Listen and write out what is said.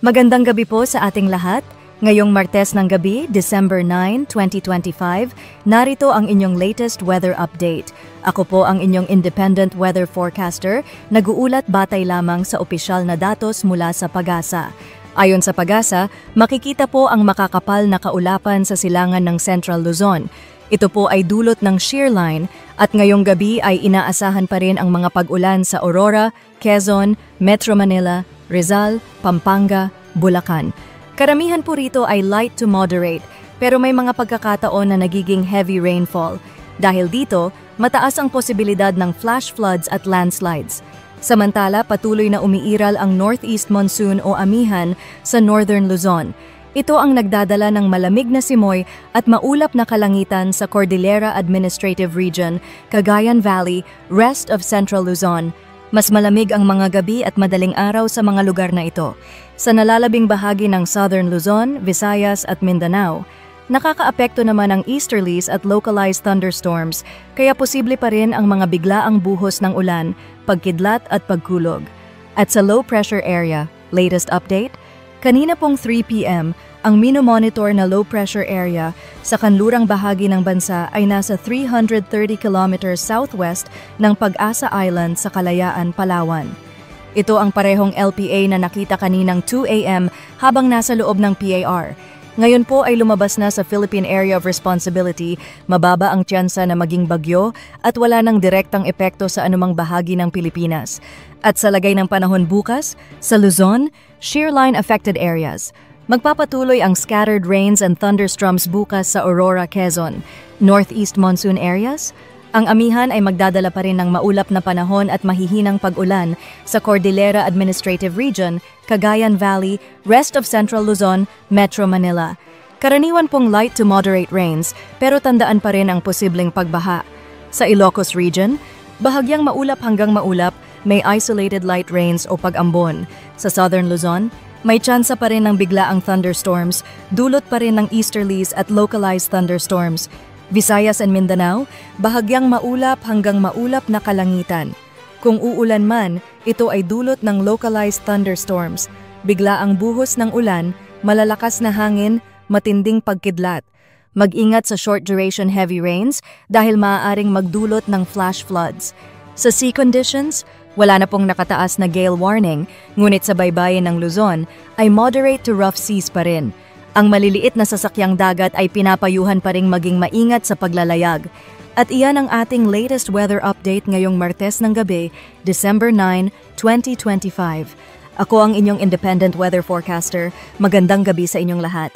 Magandang gabi po sa ating lahat. Ngayong Martes ng gabi, December 9, 2025, narito ang inyong latest weather update. Ako po ang inyong independent weather forecaster, nag-uulat batay lamang sa opisyal na datos mula sa PAGASA. Ayon sa PAGASA, makikita po ang makakapal na kaulapan sa silangan ng Central Luzon. Ito po ay dulot ng shear line at ngayong gabi ay inaasahan pa rin ang mga pag-ulan sa Aurora, Quezon, Metro Manila, Rizal, Pampanga, Bulacan. Karamihan po rito ay light to moderate pero may mga pagkakataon na nagiging heavy rainfall. Dahil dito, mataas ang posibilidad ng flash floods at landslides. Samantala, patuloy na umiiral ang northeast monsoon o amihan sa northern Luzon. Ito ang nagdadala ng malamig na simoy at maulap na kalangitan sa Cordillera Administrative Region, Cagayan Valley, rest of Central Luzon. Mas malamig ang mga gabi at madaling araw sa mga lugar na ito. Sa nalalabing bahagi ng Southern Luzon, Visayas at Mindanao, nakakaapekto naman ang easterlies at localized thunderstorms, kaya posible pa rin ang mga biglaang buhos ng ulan, pagkidlat at pagkulog. At sa low pressure area, latest update, kanina pong 3 p.m., ang minomonitor na low pressure area sa kanlurang bahagi ng bansa ay nasa 330 kilometers southwest ng Pag-asa Island sa Kalayaan, Palawan. Ito ang parehong LPA na nakita kaninang 2 a.m. habang nasa loob ng PAR. Ngayon po ay lumabas na sa Philippine Area of Responsibility, mababa ang tsansa na maging bagyo at wala nang direktang epekto sa anumang bahagi ng Pilipinas. At sa lagay ng panahon bukas, sa Luzon, shear line affected areas. Magpapatuloy ang scattered rains and thunderstorms bukas sa Aurora, Quezon. Northeast monsoon areas? Ang amihan ay magdadala pa rin ng maulap na panahon at mahihinang pag-ulan sa Cordillera Administrative Region, Cagayan Valley, rest of Central Luzon, Metro Manila. Karaniwan pong light to moderate rains pero tandaan pa rin ang posibleng pagbaha. Sa Ilocos Region, bahagyang maulap hanggang maulap, may isolated light rains o pag-ambon. Sa Southern Luzon, may tsansa pa rin ng biglaang thunderstorms, dulot pa rin ng easterlies at localized thunderstorms. Visayas and Mindanao, bahagyang maulap hanggang maulap na kalangitan. Kung uulan man, ito ay dulot ng localized thunderstorms, biglaang buhos ng ulan, malalakas na hangin, matinding pagkidlat. Mag-ingat sa short-duration heavy rains dahil maaaring magdulot ng flash floods. Sa sea conditions, wala na pong nakataas na gale warning, ngunit sa baybayin ng Luzon ay moderate to rough seas pa rin. Ang maliliit na sasakyang dagat ay pinapayuhan pa ring maging maingat sa paglalayag. At iyan ang ating latest weather update ngayong Martes ng gabi, December 9, 2025. Ako ang inyong independent weather forecaster. Magandang gabi sa inyong lahat.